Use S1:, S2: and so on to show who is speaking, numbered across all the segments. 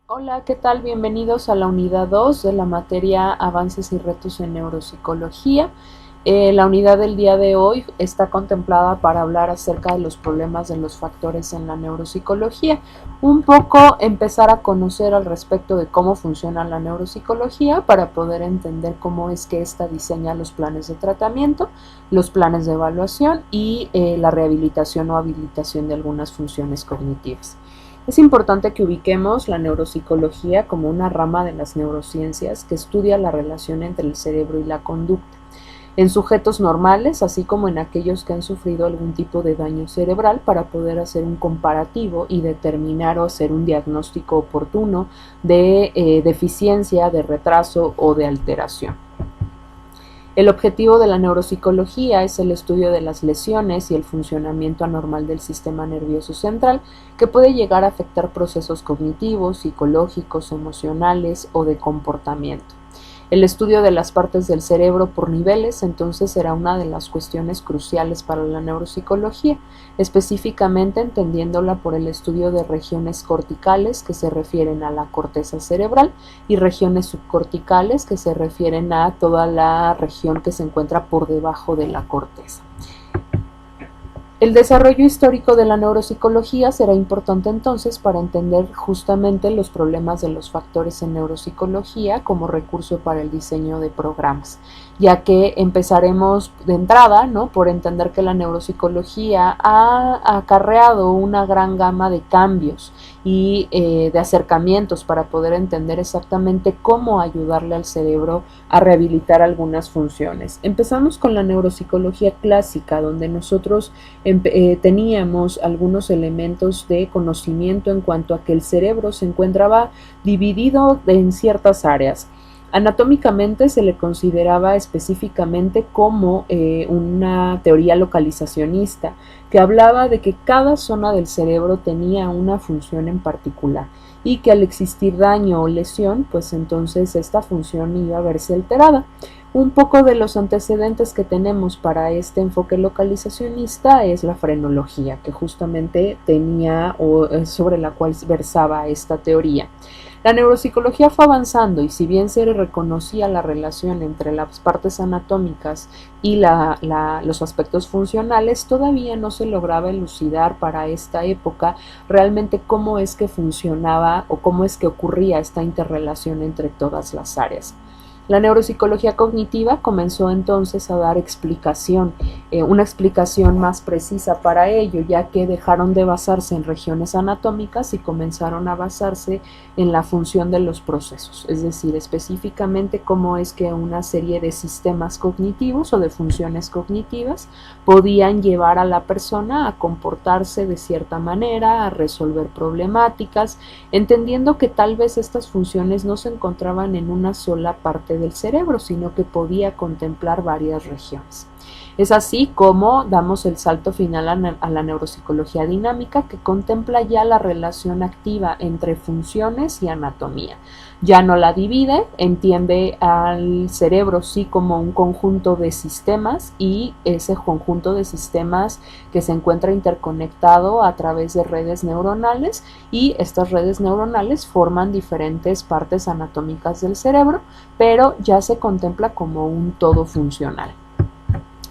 S1: Hola, ¿qué tal? Bienvenidos a la unidad 2 de la materia Avances y retos en neuropsicología. La unidad del día de hoy está contemplada para hablar acerca de los problemas de los factores en la neuropsicología. Un poco empezar a conocer al respecto de cómo funciona la neuropsicología para poder entender cómo es que ésta diseña los planes de tratamiento, los planes de evaluación y la rehabilitación o habilitación de algunas funciones cognitivas. Es importante que ubiquemos la neuropsicología como una rama de las neurociencias que estudia la relación entre el cerebro y la conducta, en sujetos normales, así como en aquellos que han sufrido algún tipo de daño cerebral, para poder hacer un comparativo y determinar o hacer un diagnóstico oportuno de deficiencia, de retraso o de alteración. El objetivo de la neuropsicología es el estudio de las lesiones y el funcionamiento anormal del sistema nervioso central, que puede llegar a afectar procesos cognitivos, psicológicos, emocionales o de comportamiento. El estudio de las partes del cerebro por niveles entonces será una de las cuestiones cruciales para la neuropsicología, específicamente entendiéndola por el estudio de regiones corticales que se refieren a la corteza cerebral y regiones subcorticales que se refieren a toda la región que se encuentra por debajo de la corteza. El desarrollo histórico de la neuropsicología será importante entonces para entender justamente los problemas de los factores en neuropsicología como recurso para el diseño de programas, ya que empezaremos de entrada, ¿no?, por entender que la neuropsicología ha acarreado una gran gama de cambios y de acercamientos para poder entender exactamente cómo ayudarle al cerebro a rehabilitar algunas funciones. Empezamos con la neuropsicología clásica, donde nosotros teníamos algunos elementos de conocimiento en cuanto a que el cerebro se encontraba dividido en ciertas áreas. Anatómicamente se le consideraba específicamente como una teoría localizacionista que hablaba de que cada zona del cerebro tenía una función en particular y que al existir daño o lesión, pues entonces esta función iba a verse alterada. Un poco de los antecedentes que tenemos para este enfoque localizacionista es la frenología, que justamente tenía o sobre la cual versaba esta teoría. La neuropsicología fue avanzando y si bien se reconocía la relación entre las partes anatómicas y los aspectos funcionales, todavía no se lograba elucidar para esta época realmente cómo es que funcionaba o cómo es que ocurría esta interrelación entre todas las áreas. La neuropsicología cognitiva comenzó entonces a dar una explicación más precisa para ello, ya que dejaron de basarse en regiones anatómicas y comenzaron a basarse en la función de los procesos, es decir, específicamente cómo es que una serie de sistemas cognitivos o de funciones cognitivas podían llevar a la persona a comportarse de cierta manera, a resolver problemáticas, entendiendo que tal vez estas funciones no se encontraban en una sola parte del cerebro, sino que podía contemplar varias regiones. Es así como damos el salto final a la neuropsicología dinámica, que contempla ya la relación activa entre funciones y anatomía. Ya no la divide, entiende al cerebro sí como un conjunto de sistemas y ese conjunto de sistemas que se encuentra interconectado a través de redes neuronales, y estas redes neuronales forman diferentes partes anatómicas del cerebro, pero ya se contempla como un todo funcional.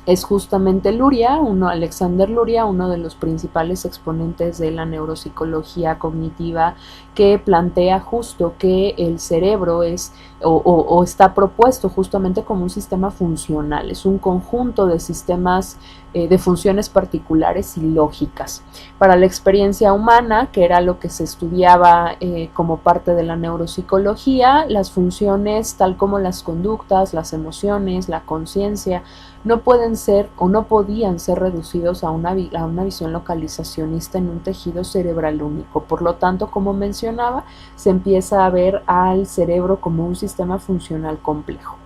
S1: Es justamente Alexander Luria, uno de los principales exponentes de la neuropsicología cognitiva, que plantea justo que el cerebro es o está propuesto justamente como un sistema funcional, es un conjunto de sistemas de funciones particulares y lógicas. Para la experiencia humana, que era lo que se estudiaba como parte de la neuropsicología, las funciones tal como las conductas, las emociones, la conciencia, no pueden ser o no podían ser reducidos a una visión localizacionista en un tejido cerebral único. Por lo tanto, como mencionaba, se empieza a ver al cerebro como un sistema funcional complejo.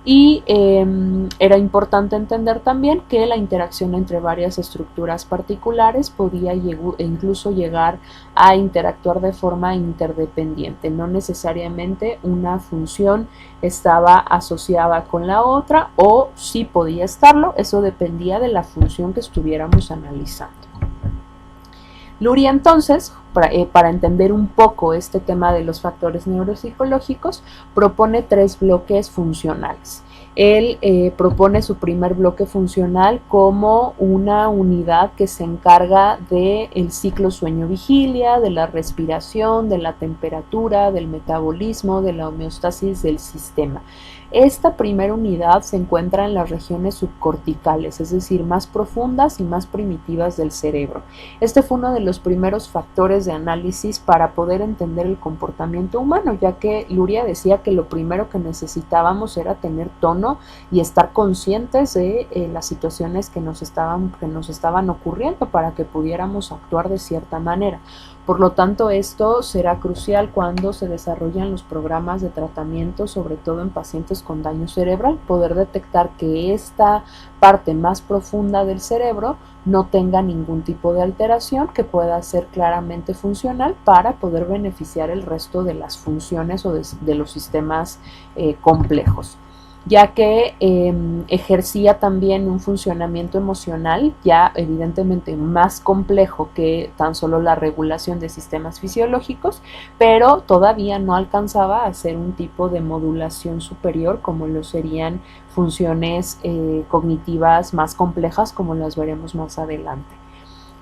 S1: y era importante entender también que la interacción entre varias estructuras particulares podía incluso llegar a interactuar de forma interdependiente. No necesariamente una función estaba asociada con la otra, o sí podía estarlo, eso dependía de la función que estuviéramos analizando. Luria entonces, para entender un poco este tema de los factores neuropsicológicos, propone 3 bloques funcionales. Él propone su primer bloque funcional como una unidad que se encarga del ciclo sueño-vigilia, de la respiración, de la temperatura, del metabolismo, de la homeostasis del sistema. Esta primera unidad se encuentra en las regiones subcorticales, es decir, más profundas y más primitivas del cerebro. Este fue uno de los primeros factores de análisis para poder entender el comportamiento humano, ya que Luria decía que lo primero que necesitábamos era tener tono y estar conscientes de las situaciones que nos estaban ocurriendo para que pudiéramos actuar de cierta manera. Por lo tanto, esto será crucial cuando se desarrollan los programas de tratamiento, sobre todo en pacientes con daño cerebral, poder detectar que esta parte más profunda del cerebro no tenga ningún tipo de alteración, que pueda ser claramente funcional para poder beneficiar el resto de las funciones o de los sistemas complejos, ya que ejercía también un funcionamiento emocional ya evidentemente más complejo que tan solo la regulación de sistemas fisiológicos, pero todavía no alcanzaba a ser un tipo de modulación superior como lo serían funciones cognitivas más complejas, como las veremos más adelante.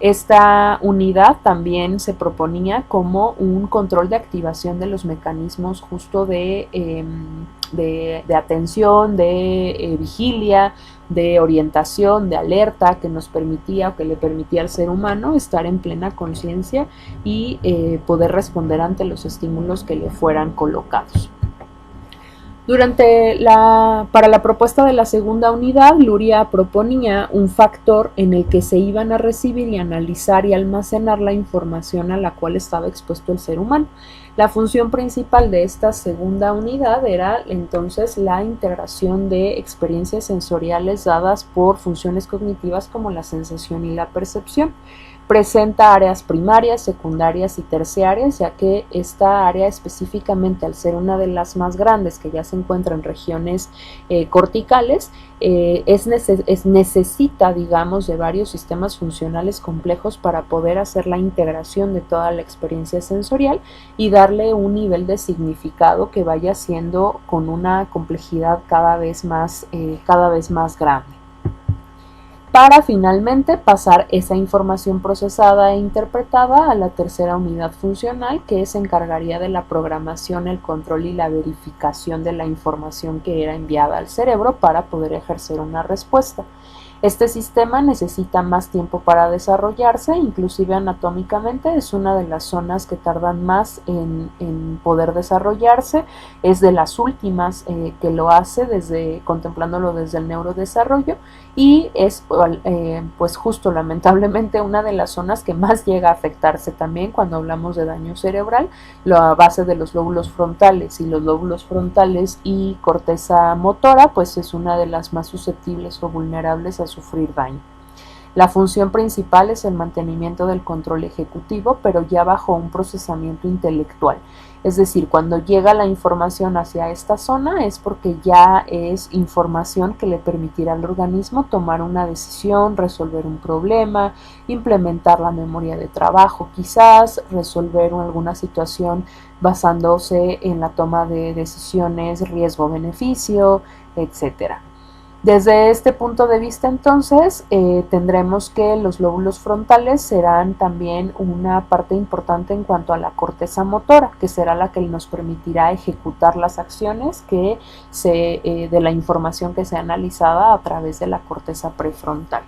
S1: Esta unidad también se proponía como un control de activación de los mecanismos justo de atención, de vigilia, de orientación, de alerta, que nos permitía o que le permitía al ser humano estar en plena conciencia y poder responder ante los estímulos que le fueran colocados. Para la propuesta de la segunda unidad, Luria proponía un factor en el que se iban a recibir y analizar y almacenar la información a la cual estaba expuesto el ser humano. La función principal de esta segunda unidad era entonces la integración de experiencias sensoriales dadas por funciones cognitivas como la sensación y la percepción. Presenta áreas primarias, secundarias y terciarias, ya que esta área específicamente, al ser una de las más grandes que ya se encuentra en regiones corticales, necesita, digamos, de varios sistemas funcionales complejos para poder hacer la integración de toda la experiencia sensorial y darle un nivel de significado que vaya siendo con una complejidad cada vez más grande, para finalmente pasar esa información procesada e interpretada a la tercera unidad funcional, que se encargaría de la programación, el control y la verificación de la información que era enviada al cerebro para poder ejercer una respuesta. Este sistema necesita más tiempo para desarrollarse, inclusive anatómicamente es una de las zonas que tardan más en poder desarrollarse, es de las últimas que lo hace contemplándolo desde el neurodesarrollo, y es pues justo lamentablemente una de las zonas que más llega a afectarse también cuando hablamos de daño cerebral, la base de los lóbulos frontales, y los lóbulos frontales y corteza motora pues es una de las más susceptibles o vulnerables a sufrir daño. La función principal es el mantenimiento del control ejecutivo, pero ya bajo un procesamiento intelectual. Es decir, cuando llega la información hacia esta zona es porque ya es información que le permitirá al organismo tomar una decisión, resolver un problema, implementar la memoria de trabajo, quizás resolver alguna situación basándose en la toma de decisiones riesgo-beneficio, etc. Desde este punto de vista, entonces, tendremos que los lóbulos frontales serán también una parte importante en cuanto a la corteza motora, que será la que nos permitirá ejecutar las acciones de la información que sea analizada a través de la corteza prefrontal.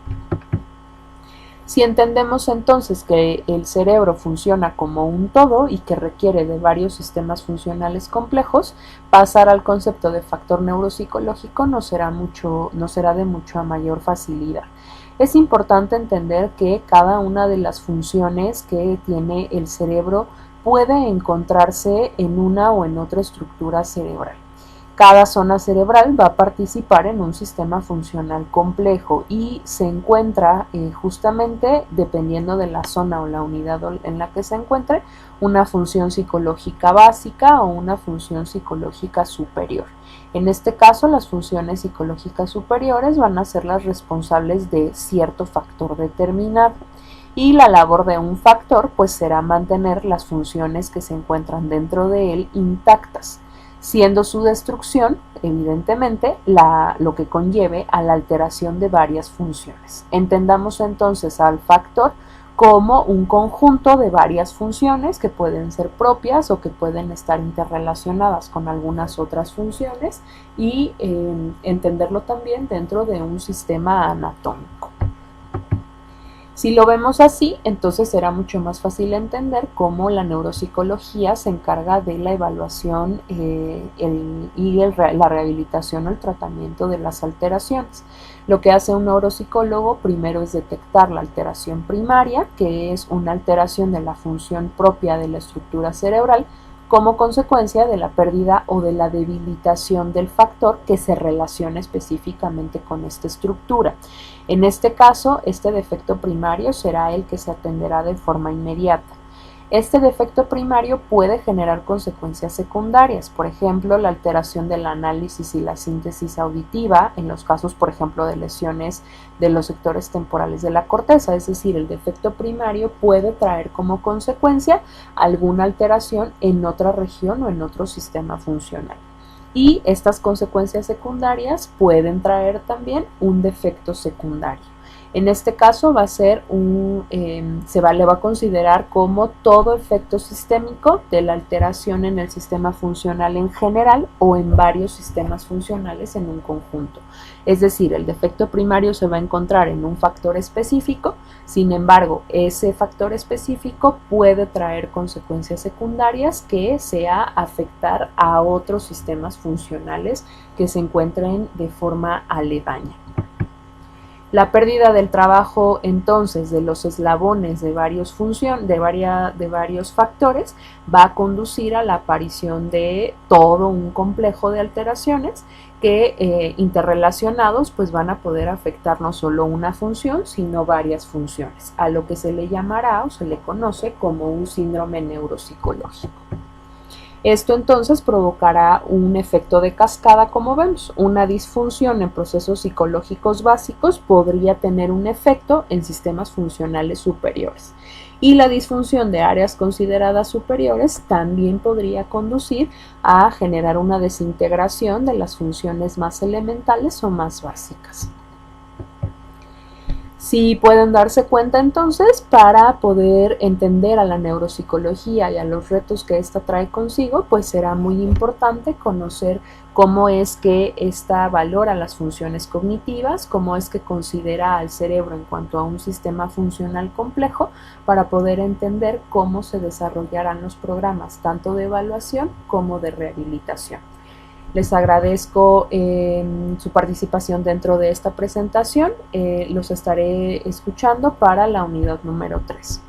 S1: Si entendemos entonces que el cerebro funciona como un todo y que requiere de varios sistemas funcionales complejos, pasar al concepto de factor neuropsicológico nos será de mucha mayor facilidad. Es importante entender que cada una de las funciones que tiene el cerebro puede encontrarse en una o en otra estructura cerebral. Cada zona cerebral va a participar en un sistema funcional complejo y se encuentra justamente, dependiendo de la zona o la unidad en la que se encuentre, una función psicológica básica o una función psicológica superior. En este caso, las funciones psicológicas superiores van a ser las responsables de cierto factor determinado. Y la labor de un factor pues será mantener las funciones que se encuentran dentro de él intactas, siendo su destrucción, evidentemente, lo que conlleve a la alteración de varias funciones. Entendamos entonces al factor como un conjunto de varias funciones que pueden ser propias o que pueden estar interrelacionadas con algunas otras funciones y entenderlo también dentro de un sistema anatómico. Si lo vemos así, entonces será mucho más fácil entender cómo la neuropsicología se encarga de la evaluación la rehabilitación o el tratamiento de las alteraciones. Lo que hace un neuropsicólogo primero es detectar la alteración primaria, que es una alteración de la función propia de la estructura cerebral, como consecuencia de la pérdida o de la debilitación del factor que se relaciona específicamente con esta estructura. En este caso, este defecto primario será el que se atenderá de forma inmediata. Este defecto primario puede generar consecuencias secundarias, por ejemplo, la alteración del análisis y la síntesis auditiva, en los casos, por ejemplo, de lesiones de los sectores temporales de la corteza, es decir, el defecto primario puede traer como consecuencia alguna alteración en otra región o en otro sistema funcional. Y estas consecuencias secundarias pueden traer también un defecto secundario. En este caso va a ser le va a considerar como todo efecto sistémico de la alteración en el sistema funcional en general o en varios sistemas funcionales en un conjunto. Es decir, el defecto primario se va a encontrar en un factor específico, sin embargo, ese factor específico puede traer consecuencias secundarias que sea afectar a otros sistemas funcionales que se encuentren de forma aledaña. La pérdida del trabajo entonces de los eslabones de varios factores va a conducir a la aparición de todo un complejo de alteraciones que interrelacionados pues van a poder afectar no solo una función sino varias funciones, a lo que se le llamará o se le conoce como un síndrome neuropsicológico. Esto entonces provocará un efecto de cascada, como vemos. Una disfunción en procesos psicológicos básicos podría tener un efecto en sistemas funcionales superiores. Y la disfunción de áreas consideradas superiores también podría conducir a generar una desintegración de las funciones más elementales o más básicas. Si pueden darse cuenta entonces, para poder entender a la neuropsicología y a los retos que ésta trae consigo, pues será muy importante conocer cómo es que ésta valora las funciones cognitivas, cómo es que considera al cerebro en cuanto a un sistema funcional complejo, para poder entender cómo se desarrollarán los programas tanto de evaluación como de rehabilitación. Les agradezco su participación dentro de esta presentación. Los estaré escuchando para la unidad número 3.